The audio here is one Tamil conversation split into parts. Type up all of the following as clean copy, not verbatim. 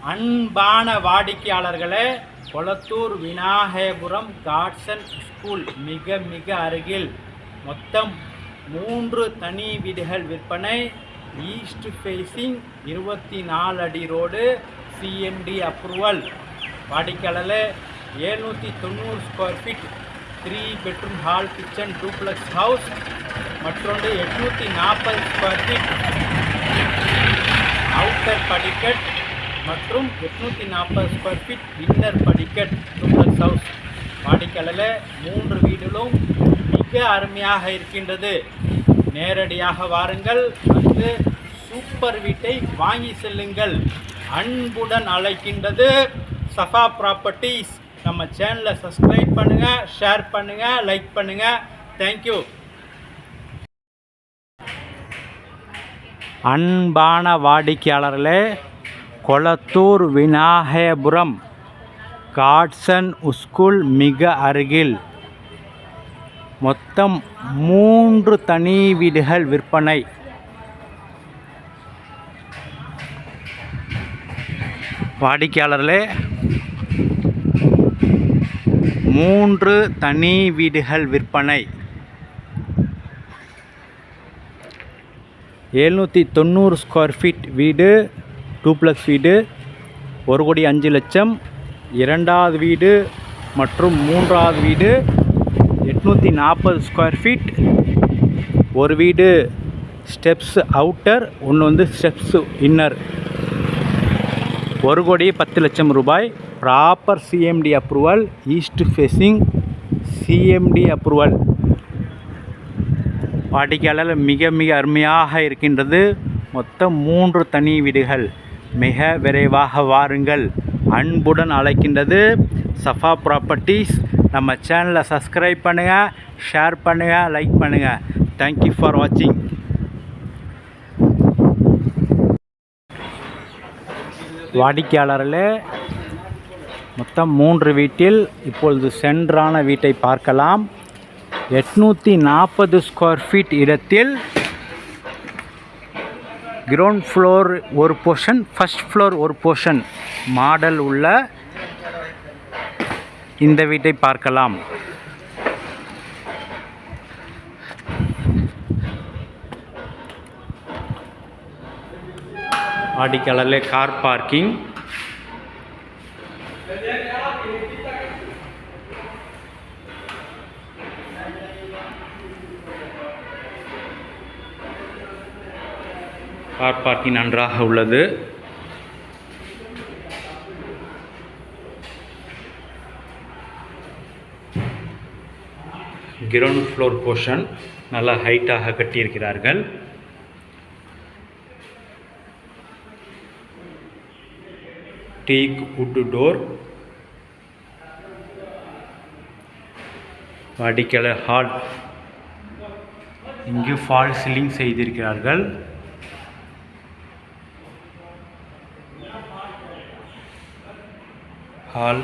அன்பான வாடிக்கையாளர்களே, கொளத்தூர் விநாயகபுரம் காட்சன் ஸ்கூல் மிக அருகில் மொத்தம் 3 தனி வீடுகள் விற்பனை. ஈஸ்ட் ஃபேஸிங் 24 அடி ரோடு, சிஎம்டி அப்ரூவல். வாடிக்கையாளர்களே, 790 square feet 3 bedroom hall kitchen duplex house. மற்றொன்று 840 ஸ்கொயர் ஃபீட் அவுட்டர் படிக்கட் மற்றும் 840 ஸ்கொயர் ஃபீட் இன்னர் படிக்கட் டூப்ளெக்ஸ் ஹவுஸ். வாடிக்கையாளர்களே, 3 வீடுகளும் மிக அருமையாக இருக்கின்றது. நேரடியாக வாருங்கள், வந்து சூப்பர் வீட்டை வாங்கி செல்லுங்கள். அன்புடன் அழைக்கின்றது சஃபா ப்ராப்பர்ட்டிஸ். நம்ம சேனலை சப்ஸ்கிரைப் பண்ணுங்கள், ஷேர் பண்ணுங்கள், லைக் பண்ணுங்கள். தேங்க்யூ. அன்பான வாடிக்கையாளர்களே, கொளத்தூர் விநாயகபுரம் காட்சன் ஸ்கூல் மிக அருகில் மொத்தம் 3 தனி வீடுகள் விற்பனை. வாடிக்கையாளர்களே, 3 தனி வீடுகள் விற்பனை. 790 ஸ்கொயர் ஃபீட் வீடு, டூப்ளெக்ஸ் வீடு, 1,05,00,000. இரண்டாவது வீடு மற்றும் மூன்றாவது வீடு 840 ஸ்கொயர் ஃபீட். ஒரு வீடு ஸ்டெப்ஸ் அவுட்டர், ஒன்று வந்து ஸ்டெப்ஸ் இன்னர். 1,10,00,000 ரூபாய். Proper CMD approval, east facing CMD approval. வாடிக்கையாளர் மிக அருமையாக இருக்கின்றது. மொத்தம் 3 தனி வீடுகள். மிக விரைவாக வாருங்கள். அன்புடன் அழைக்கின்றது சஃபா ப்ராப்பர்ட்டிஸ். நம்ம சேனலை சப்ஸ்கிரைப் பண்ணுங்கள், ஷேர் பண்ணுங்கள், லைக் பண்ணுங்கள். தேங்க்யூ ஃபார் வாட்சிங். வாடிக்கையாளர்களே, மொத்தம் 3 வீட்டில் இப்பொழுது சென்றான வீட்டை பார்க்கலாம். 840 ஸ்கொயர் ஃபீட் இடத்தில் கிரவுண்ட் ஃப்ளோர் ஒரு போர்ஷன், ஃபர்ஸ்ட் ஃப்ளோர் ஒரு போர்ஷன் மாடல் உள்ள இந்த வீட்டை பார்க்கலாம். வாடிக்கையாளர்களே, கார் பார்க்கிங். கார் பார்க்கிங் நன்றாக உள்ளது. கிரவுண்ட் ஃப்ளோர் போர்ஷன் நல்லா ஹைட்டாக கட்டியிருக்கிறார்கள். Teak wood door. வாடிக்கையாளர் ஹால். இங்கு ஃபால் சீலிங் செய்திருக்கிறார்கள். ஹால்.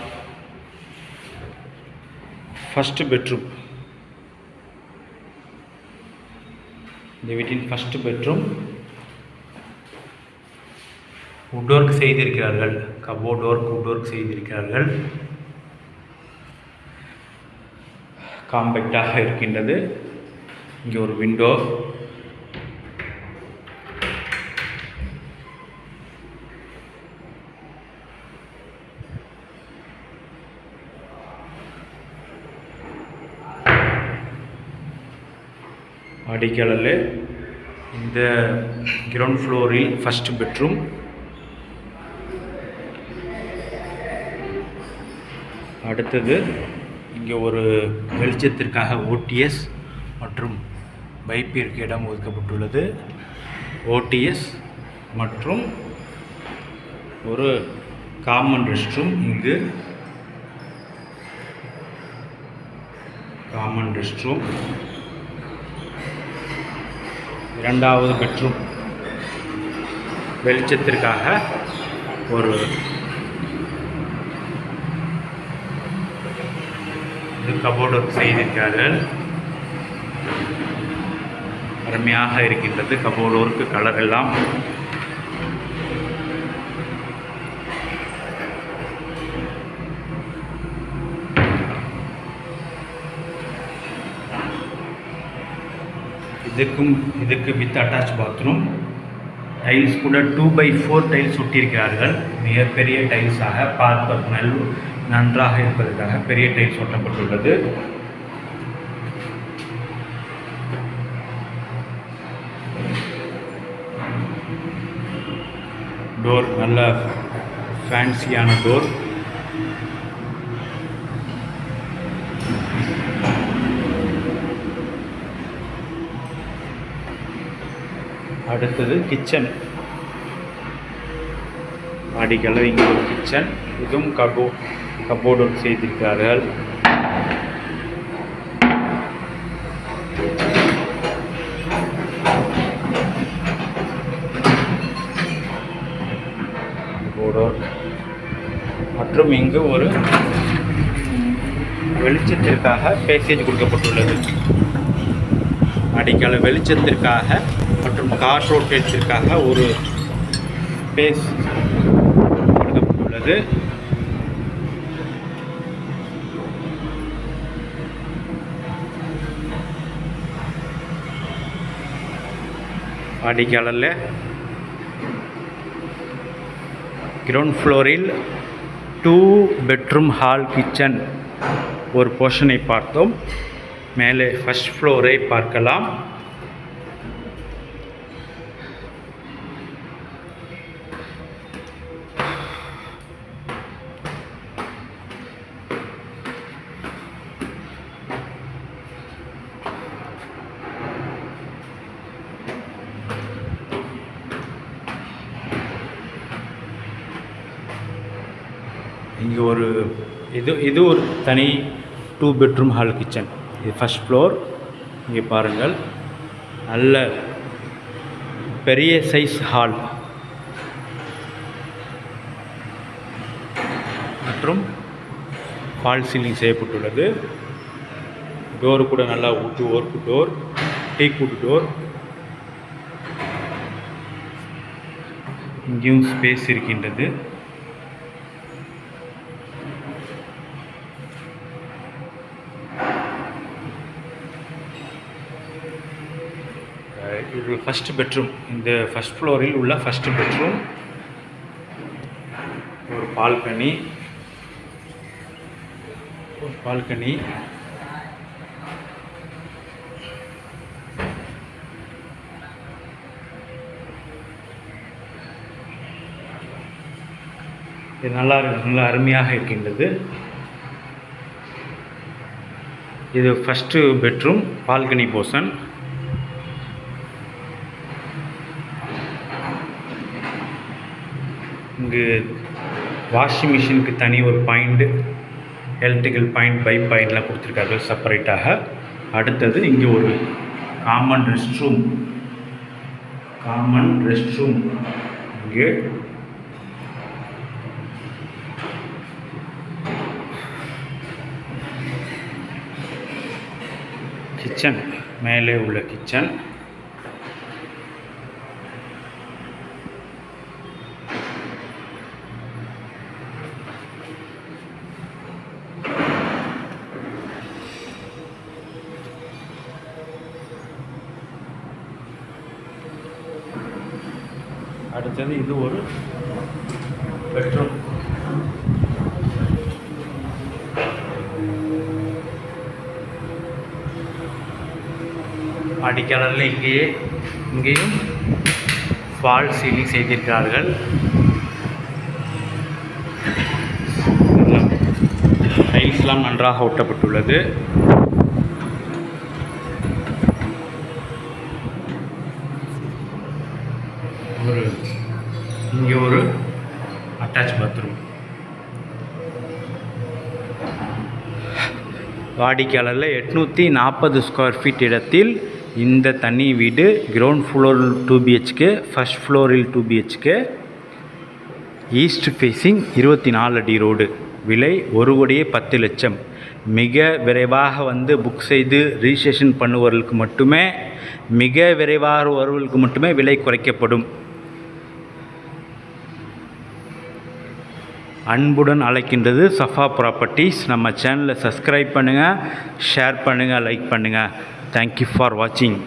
First bedroom. இந்த வீட்டின் ஃபர்ஸ்ட் பெட்ரூம். வுட் ஒர்க் செய்திருக்கிறார்கள். கபோர்ட் ஒர்க், வுட் ஒர்க் செய்திருக்கிறார்கள். காம்பேக்டாக இருக்கின்றது. இங்கே ஒரு விண்டோ. வாடிக்கையாளர்களே, இந்த கிரவுண்ட் ஃப்ளோரில் ஃபர்ஸ்ட் பெட்ரூம். அடுத்தது இங்கே ஒரு வெளிச்சத்திற்காக ஓடிஎஸ் மற்றும் பைப்பிற்கு இடம் ஒதுக்கப்பட்டுள்ளது. ஓடிஎஸ் மற்றும் ஒரு காமன் ரெஸ்ட் ரூம். இங்கு காமன் ரெஸ்ட் ரூம். இரண்டாவது பெட்ரூம் வெளிச்சத்திற்காக ஒரு கபோர்டு செய்திருக்கிறார்கள். அருமையாக இருக்கின்றது கபோர்டு ஒர்க்கு. கலர் எல்லாம் இதுக்கு வித் அட்டாச் பாத்ரூம். டைல்ஸ் கூட 2x4 டைல்ஸ் ஒட்டியிருக்கிறார்கள். மிகப்பெரிய டைல்ஸாக பார்ப்பது நன்றாக இருப்பதற்காக பெரிய டைல்ஸ் ஒட்டப்பட்டுள்ளது. டோர் நல்ல ஃபேன்சியான டோர். அடுத்தது கிச்சன். மாடிகளில் இங்கே ஒரு கிச்சன். இதுவும் கபோர்டு செய்திருக்கிறார்கள். மற்றும் இங்கு ஒரு வெளிச்சத்திற்காக பேசேஜ் கொடுக்கப்பட்டுள்ளது. அடிக்கால வெளிச்சத்திற்காக மற்றும் காற்றோட்டத்திற்காக ஒரு ஸ்பேஸ் கொடுக்கப்பட்டுள்ளது. அடிக்காலில் கிரவுண்ட் ஃப்ளோரில் 2 பெட்ரூம் ஹால் கிச்சன் ஒரு போர்ஷனை பார்த்தோம். மேலே ஃபர்ஸ்ட் ஃப்ளோரை பார்க்கலாம். இங்கே ஒரு இது ஒரு தனி 2 பெட்ரூம் ஹால் கிச்சன். இது ஃபர்ஸ்ட் ஃப்ளோர். இங்கே பாருங்கள், நல்ல பெரிய சைஸ் ஹால் மற்றும் ஃபால் சீலிங் செய்யப்பட்டுள்ளது. டோர் கூட நல்லா ஒர்க் டோர், டீக்வுட் டோர். இங்கேயும் ஸ்பேஸ் இருக்கின்றது. இது ஃபர்ஸ்ட் பெட்ரூம். இந்த ஃபர்ஸ்ட் ஃப்ளோரில் உள்ள ஃபர்ஸ்ட் பெட்ரூம். ஒரு பால்கனி. இது நல்லா அருமையாக இருக்கின்றது. இது ஃபர்ஸ்ட் பெட்ரூம் பால்கனி போர்ஷன். இங்கு வாஷிங் மிஷினுக்கு தனி ஒரு பாயிண்ட், எலக்ட்ரிக்கல் பாயிண்ட், பைப் பாயிண்ட்லாம் கொடுத்துருக்காங்க செப்பரேட்டாக. அடுத்தது இங்கே ஒரு காமன் ரெஸ்ட் ரூம். இங்கே கிச்சன், மேலே உள்ள கிச்சன். அடுத்தது இது ஒரு பெட்ரூம். அடிக்கலரில் இங்கேயும் ஃபால் சீலிங் செய்திருக்கிறார்கள். டைல்ஸ்லாம் நன்றாக ஒட்டப்பட்டுள்ளது. இங்கே ஒரு அட்டாச் பாத்ரூம். வாடிக்கையாளரில் 840 ஸ்கொயர் ஃபீட் இடத்தில் இந்த தனி வீடு. கிரவுண்ட் ஃப்ளோரில் 2 BHK, ஃபர்ஸ்ட் ஃப்ளோரில் 2 BHK, ஈஸ்ட் ஃபேஸிங், 24 அடி ரோடு. விலை 1,10,00,000. மிக விரைவாக புக் செய்து ரிஜிஸ்ட்ரேஷன் பண்ணுவவர்களுக்கு மட்டுமே விலை குறைக்கப்படும். அன்புடன் அழைக்கின்றது சஃபா ப்ராப்பர்ட்டிஸ். நம்ம சேனலை சப்ஸ்கிரைப் பண்ணுங்கள், ஷேர் பண்ணுங்கள், லைக் பண்ணுங்கள். தேங்க்யூ ஃபார் வாட்சிங்.